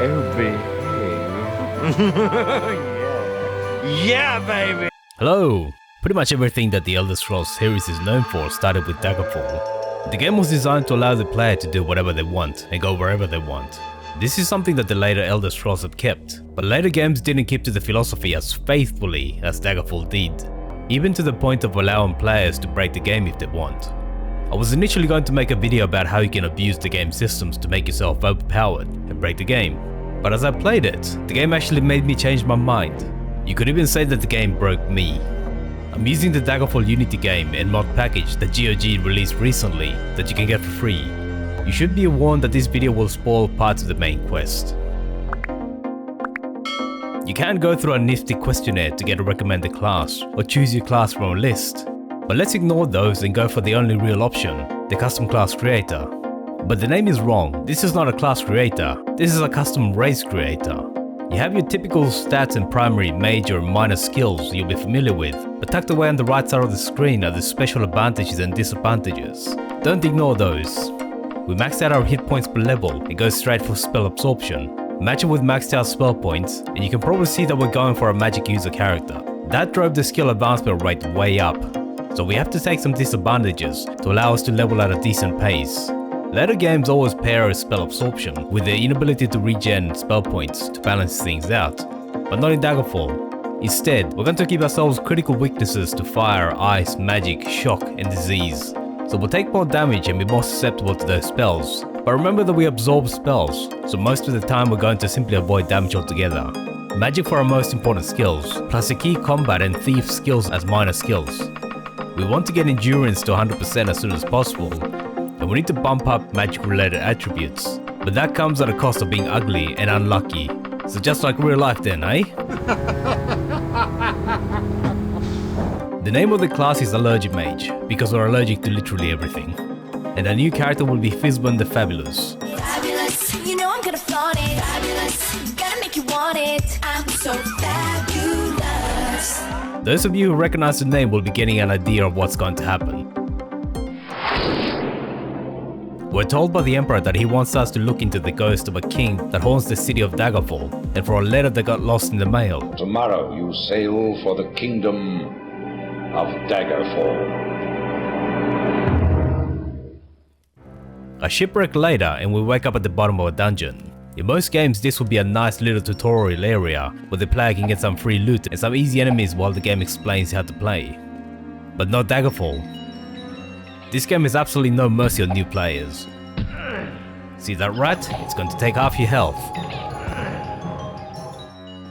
baby. Yeah, baby. Hello! Pretty much everything that the Elder Scrolls series is known for started with Daggerfall. The game was designed to allow the player to do whatever they want and go wherever they want. This is something that the later Elder Scrolls have kept, but later games didn't keep to the philosophy as faithfully as Daggerfall did, even to the point of allowing players to break the game if they want. I was initially going to make a video about how you can abuse the game systems to make yourself overpowered and break the game, but as I played it, the game actually made me change my mind. You could even say that the game broke me. I'm using the Daggerfall Unity game and mod package that GOG released recently that you can get for free. You should be warned that this video will spoil parts of the main quest. You can go through a nifty questionnaire to get a recommended class or choose your class from a list. But let's ignore those and go for the only real option, the custom class creator. But the name is wrong, this is not a class creator, this is a custom race creator. You have your typical stats and primary, major and minor skills you'll be familiar with, but tucked away on the right side of the screen are the special advantages and disadvantages. Don't ignore those. We maxed out our hit points per level and go straight for spell absorption. Match it with maxed out spell points and you can probably see that we're going for a magic user character. That drove the skill advancement rate way up. So we have to take some disadvantages to allow us to level at a decent pace. Later games always pair spell absorption with the inability to regen spell points to balance things out, but not in Daggerfall. Instead, we're going to give ourselves critical weaknesses to fire, ice, magic, shock and disease. So we'll take more damage and be more susceptible to those spells. But remember that we absorb spells, so most of the time we're going to simply avoid damage altogether. Magic for our most important skills, plus the key combat and thief skills as minor skills. We want to get endurance to 100% as soon as possible, and we need to bump up magic related attributes, but that comes at a cost of being ugly and unlucky, so just like real life then, eh? The name of the class is Allergic Mage, because we're allergic to literally everything, and our new character will be Fizban the Fabulous. Fabulous, you know I'm gonna flaunt it. Fabulous, gotta make you want it. I'm so fabulous. Those of you who recognize the name will be getting an idea of what's going to happen. We're told by the Emperor that he wants us to look into the ghost of a king that haunts the city of Daggerfall, and for a letter that got lost in the mail. Tomorrow you sail for the kingdom of Daggerfall. A shipwreck later and we wake up at the bottom of a dungeon. In most games this will be a nice little tutorial area where the player can get some free loot and some easy enemies while the game explains how to play. But not Daggerfall. This game has absolutely no mercy on new players. See that rat? It's going to take half your health.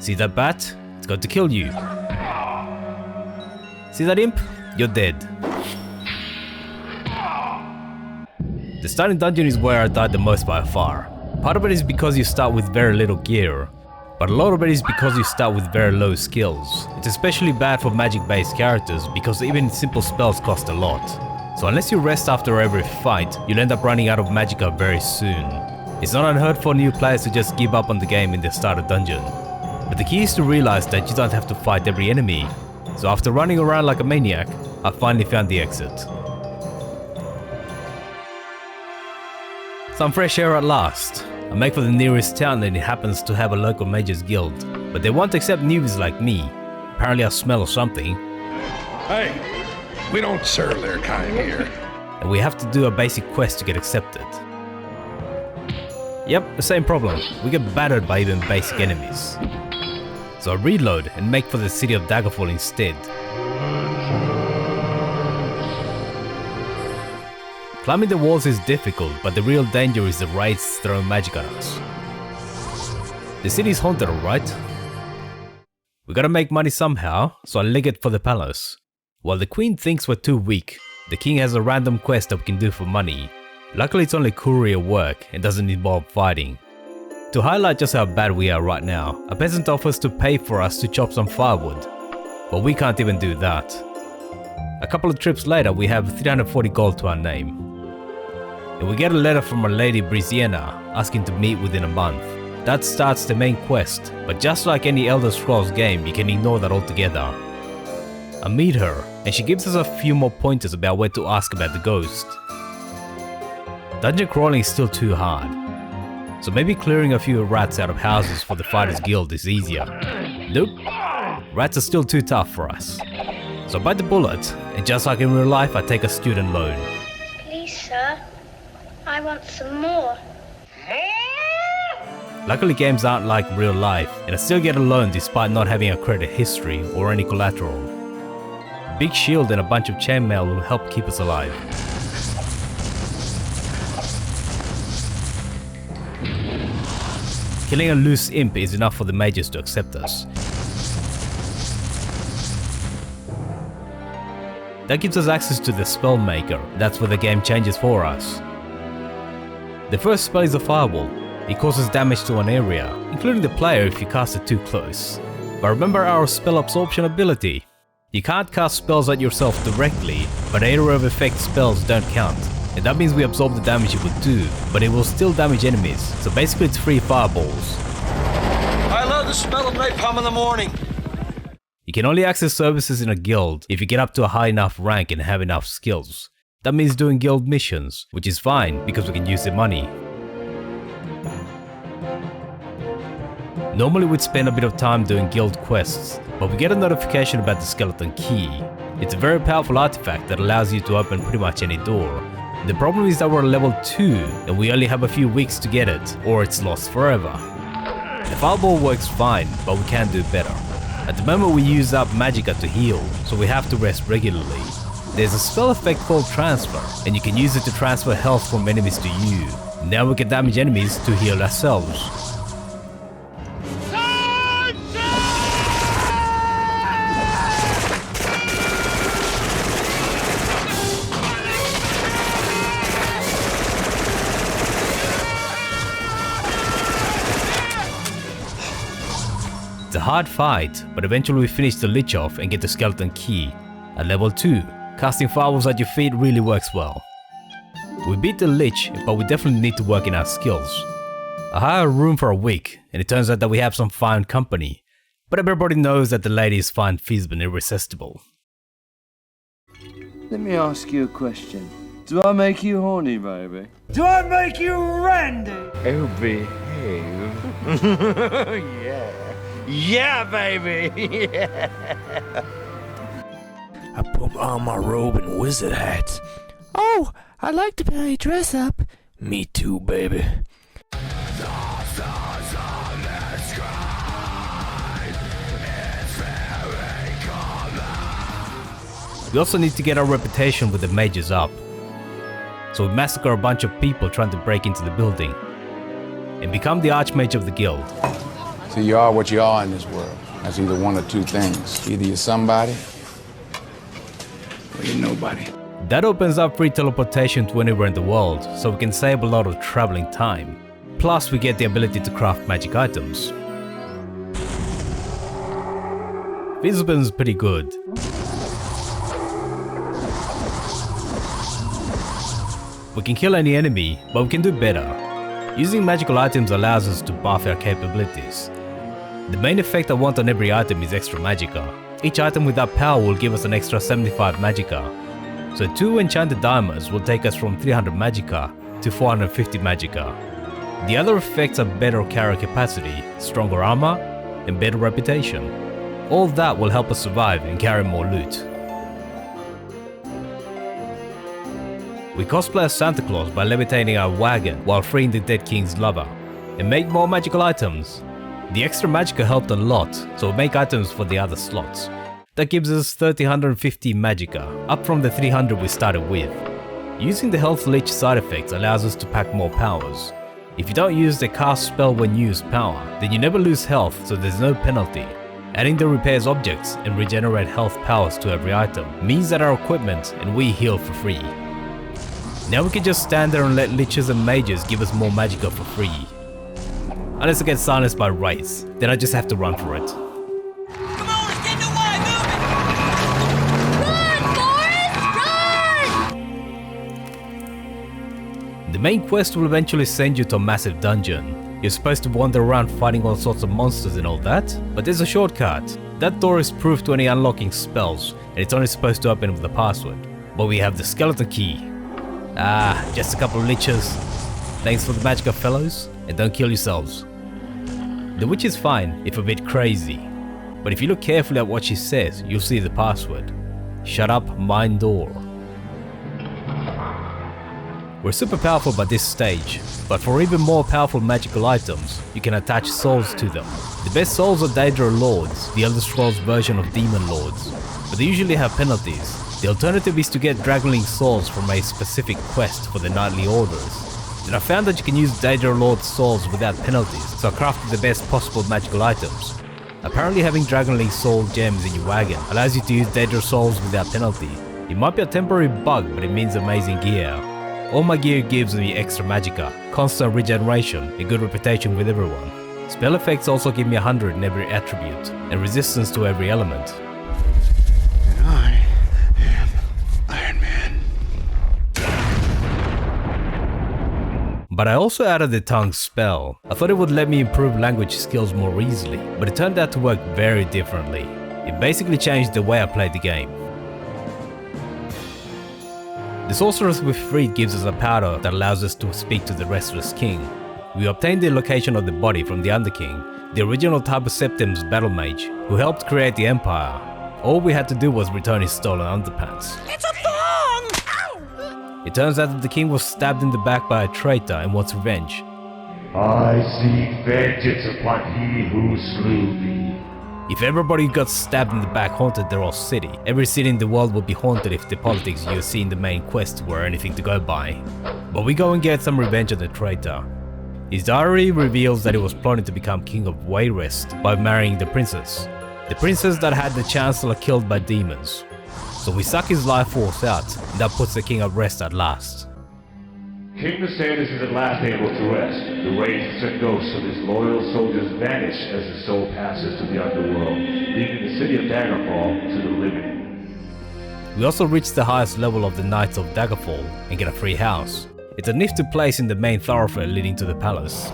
See that bat? It's going to kill you. See that imp? You're dead. The starting dungeon is where I died the most by far. Part of it is because you start with very little gear, but a lot of it is because you start with very low skills. It's especially bad for magic based characters because even simple spells cost a lot. So unless you rest after every fight, you'll end up running out of magicka very soon. It's not unheard for new players to just give up on the game in the starter dungeon. But the key is to realize that you don't have to fight every enemy. So after running around like a maniac, I finally found the exit. Some fresh air at last. I make for the nearest town and it happens to have a local mages guild, but they won't accept newbies like me. Apparently I smell of something. Hey, we don't serve their kind here. And we have to do a basic quest to get accepted. Yep, the same problem. We get battered by even basic enemies. So I reload and make for the city of Daggerfall instead. Climbing the walls is difficult, but the real danger is the wraiths throwing magic at us. The city's haunted, alright? We gotta make money somehow, so I leg it for the palace. While the queen thinks we're too weak, the king has a random quest that we can do for money. Luckily it's only courier work and doesn't involve fighting. To highlight just how bad we are right now, a peasant offers to pay for us to chop some firewood, but we can't even do that. A couple of trips later we have 340 gold to our name. And we get a letter from our lady Briziena asking to meet within a month. That starts the main quest, but just like any Elder Scrolls game, you can ignore that altogether. I meet her, and she gives us a few more pointers about where to ask about the ghost. Dungeon crawling is still too hard, so maybe clearing a few rats out of houses for the Fighters Guild is easier. Nope, rats are still too tough for us. So I bite the bullet, and just like in real life, I take a student loan. Please, sir, I want some more. Luckily games aren't like real life, and I still get a loan despite not having a credit history or any collateral. A big shield and a bunch of chainmail will help keep us alive. Killing a loose imp is enough for the mages to accept us. That gives us access to the spellmaker. That's where the game changes for us. The first spell is a fireball. It causes damage to an area, including the player if you cast it too close. But remember our spell absorption ability. You can't cast spells at yourself directly, but area of effect spells don't count. And that means we absorb the damage it would do, but it will still damage enemies, so basically it's free fireballs. I love the smell of napalm in the morning. You can only access services in a guild if you get up to a high enough rank and have enough skills. That means doing guild missions, which is fine because we can use the money. Normally we'd spend a bit of time doing guild quests, but we get a notification about the Skelleton Key. It's a very powerful artifact that allows you to open pretty much any door. The problem is that we're level 2 and we only have a few weeks to get it, or it's lost forever. The fireball works fine, but we can do better. At the moment we use up magicka to heal, so we have to rest regularly. There's a spell effect called transfer, and you can use it to transfer health from enemies to you. Now we can damage enemies to heal ourselves. It's a hard fight, but eventually we finish the lich off and get the Skelleton Key. At level 2, casting fireballs at your feet really works well. We beat the lich, but we definitely need to work in our skills. I hire a room for a week, and it turns out that we have some fine company, but everybody knows that the ladies find Fizban irresistible. Let me ask you a question. Do I make you horny, baby? Do I make you randy? Oh, behave. Yeah. Yeah, baby. Yeah. I put on my robe and wizard hat. Oh, I like to play dress up. Me too, baby. We also need to get our reputation with the mages up. So we massacre a bunch of people trying to break into the building and become the archmage of the guild. So you are what you are in this world. That's either one or two things. Either you're somebody or you're nobody. That opens up free teleportation to anywhere in the world, so we can save a lot of traveling time. Plus we get the ability to craft magic items. Fizban's pretty good. We can kill any enemy, but we can do better. Using magical items allows us to buff our capabilities. The main effect I want on every item is extra magicka. Each item with that power will give us an extra 75 magicka. So 2 enchanted diamonds will take us from 300 magicka to 450 magicka. The other effects are better carry capacity, stronger armor, and better reputation. All that will help us survive and carry more loot. We cosplay as Santa Claus by levitating our wagon while freeing the dead king's lover, and make more magical items. The extra magicka helped a lot, so we make items for the other slots. That gives us 350 magicka, up from the 300 we started with. Using the health leech side effects allows us to pack more powers. If you don't use the cast spell when used power, then you never lose health, so there's no penalty. Adding the repairs objects and regenerate health powers to every item means that our equipment and we heal for free. Now we can just stand there and let liches and mages give us more magicka for free. Unless I get silenced by wraiths, then I just have to run for it. Come on, let's get in the way, move it! Run, Forrest, run! The main quest will eventually send you to a massive dungeon. You're supposed to wander around fighting all sorts of monsters and all that, but there's a shortcut. That door is proof to any unlocking spells, and it's only supposed to open with a password. But we have the Skelleton Key. Ah, just a couple of liches. Thanks for the magicka, fellows. and don't kill yourselves. The witch is fine, if a bit crazy, but if you look carefully at what she says, you'll see the password. Shut up, mine door. We're super powerful by this stage, but for even more powerful magical items, you can attach souls to them. The best souls are Daedra Lords, the Elder Scrolls version of Demon Lords, but they usually have penalties. The alternative is to get Dragonling souls from a specific quest for the Knightly Orders. Then I found that you can use Daedra Lord souls without penalties, so I crafted the best possible magical items. Apparently having Dragonling soul gems in your wagon allows you to use Daedra souls without penalty. It might be a temporary bug, but it means amazing gear. All my gear gives me extra magicka, constant regeneration, a good reputation with everyone. Spell effects also give me 100 in every attribute, and resistance to every element. And I am Iron Man. But I also added the tongue spell. I thought it would let me improve language skills more easily, but it turned out to work very differently. It basically changed the way I played the game. The sorceress we freed gives us a powder that allows us to speak to the restless king. We obtained the location of the body from the Underking, the original Tiber Septim's battle mage, who helped create the Empire. All we had to do was return his stolen underpants. It's a thong! Ow! It turns out that the king was stabbed in the back by a traitor and wants revenge. I seek vengeance upon he who slew me. If everybody who got stabbed in the back haunted their own city, every city in the world would be haunted if the politics you see in the main quest were anything to go by. But we go and get some revenge on the traitor. His diary reveals that he was plotting to become king of Wayrest by marrying the princess that had the chancellor killed by demons. So we suck his life force out, and that puts the king at rest at last. King Viserys is at last able to rest. The wraiths and ghosts of his loyal soldiers vanish as his soul passes to the underworld, leaving the city of Daggerfall to the living. We also reach the highest level of the Knights of Daggerfall and get a free house. It's a nifty place in the main thoroughfare leading to the palace.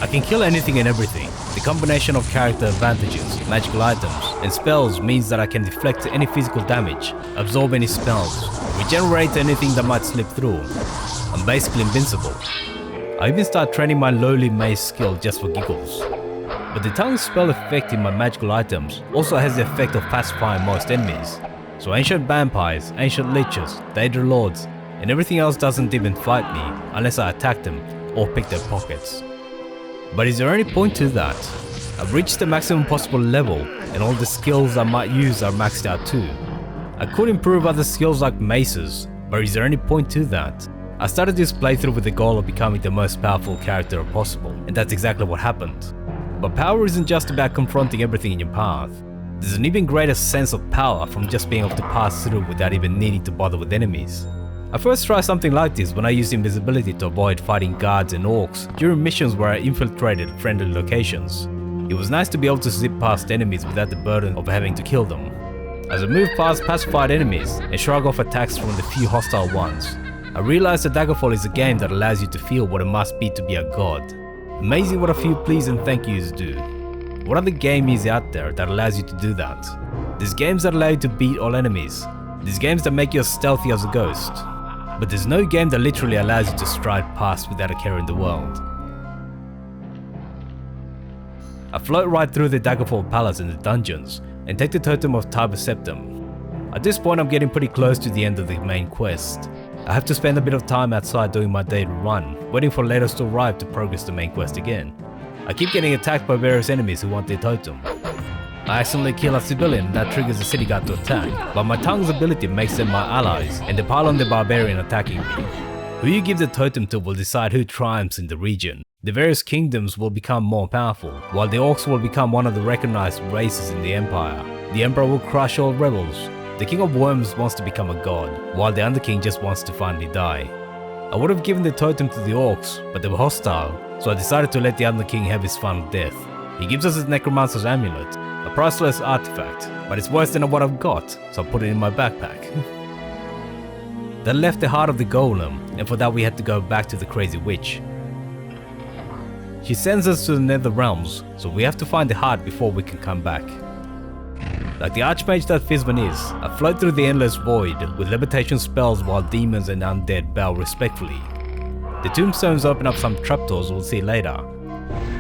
I can kill anything and everything. The combination of character advantages, magical items, and spells means that I can deflect any physical damage, absorb any spells, regenerate anything that might slip through. I'm basically invincible. I even start training my lowly mace skill just for giggles. But the tongue spell effect in my magical items also has the effect of pacifying most enemies. So ancient vampires, ancient liches, Daedra Lords, and everything else doesn't even fight me unless I attack them or pick their pockets. But is there any point to that? I've reached the maximum possible level and all the skills I might use are maxed out too. I could improve other skills like maces, but is there any point to that? I started this playthrough with the goal of becoming the most powerful character possible, and that's exactly what happened. But power isn't just about confronting everything in your path. There's an even greater sense of power from just being able to pass through without even needing to bother with enemies. I first tried something like this when I used invisibility to avoid fighting guards and orcs during missions where I infiltrated friendly locations. It was nice to be able to zip past enemies without the burden of having to kill them. As I moved past pacified enemies and shrug off attacks from the few hostile ones, I realized that Daggerfall is a game that allows you to feel what it must be to be a god. Amazing what a few please and thank yous do. What other game is out there that allows you to do that? There's games that allow you to beat all enemies. There's games that make you as stealthy as a ghost. But there's no game that literally allows you to stride past without a care in the world. I float right through the Daggerfall Palace and the dungeons, and take the totem of Tiber Septim. At this point I'm getting pretty close to the end of the main quest. I have to spend a bit of time outside doing my daily run, waiting for Leidos to arrive to progress the main quest again. I keep getting attacked by various enemies who want their totem. I accidentally kill a civilian and that triggers the city guard to attack, but my tongue's ability makes them my allies and they pile on the barbarian attacking me. Who you give the totem to will decide who triumphs in the region. The various kingdoms will become more powerful, while the orcs will become one of the recognized races in the empire. The emperor will crush all rebels. The king of worms wants to become a god, while the underking just wants to finally die. I would have given the totem to the orcs, but they were hostile, so I decided to let the underking have his final death. He gives us his necromancer's amulet, a priceless artifact, but it's worse than what I've got, so I put it in my backpack. That left the heart of the golem, and for that we had to go back to the crazy witch. She sends us to the nether realms, so we have to find the heart before we can come back. Like the archmage that Fizban is, I float through the endless void with levitation spells while demons and undead bow respectfully. The tombstones open up some trapdoors we'll see later,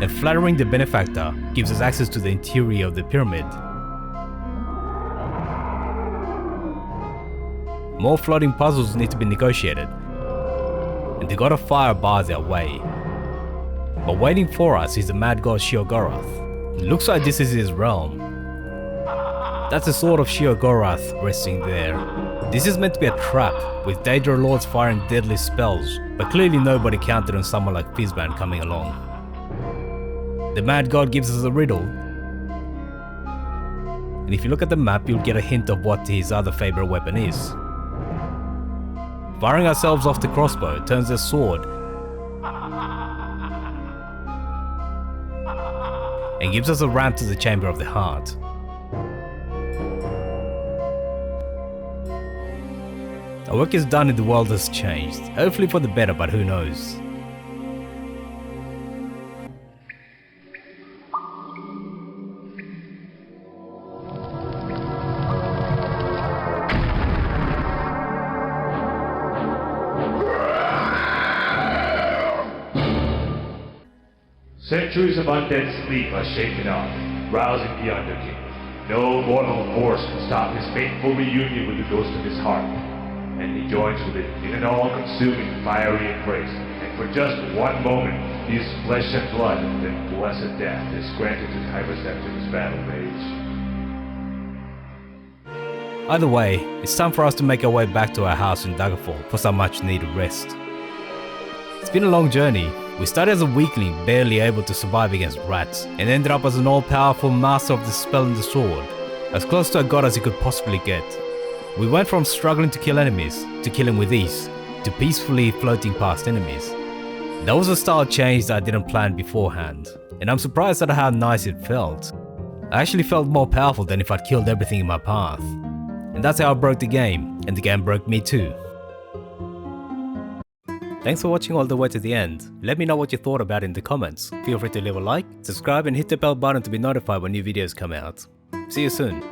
and flattering the benefactor gives us access to the interior of the pyramid. More floating puzzles need to be negotiated, and the god of fire bars our way. But waiting for us is the mad god Sheogorath. It looks like this is his realm. That's the sword of Sheogorath resting there. This is meant to be a trap, with Daedra lords firing deadly spells, but clearly nobody counted on someone like Fizzban coming along. The mad god gives us a riddle, and if you look at the map you'll get a hint of what his other favourite weapon is. Firing ourselves off the crossbow turns their sword and gives us a ramp to the Chamber of the Heart. Our work is done and the world has changed, hopefully for the better, but who knows. Centuries of undead sleep are shaken off, rousing the Underking. No mortal force can stop his fateful reunion with the ghost of his heart, and he joins with it in an all-consuming fiery embrace, and for just one moment, his flesh and blood, then blessed death is granted to Tiber's Neptune's battle mage. Either way, it's time for us to make our way back to our house in Daggerfall for some much needed rest. It's been a long journey. We started as a weakling, barely able to survive against rats, and ended up as an all-powerful master of the spell and the sword, as close to a god as you could possibly get. We went from struggling to kill enemies, to killing with ease, to peacefully floating past enemies. That was a style change that I didn't plan beforehand, and I'm surprised at how nice it felt. I actually felt more powerful than if I'd killed everything in my path. And that's how I broke the game, and the game broke me too. Thanks for watching all the way to the end. Let me know what you thought about it in the comments. Feel free to leave a like, subscribe and hit the bell button to be notified when new videos come out. See you soon.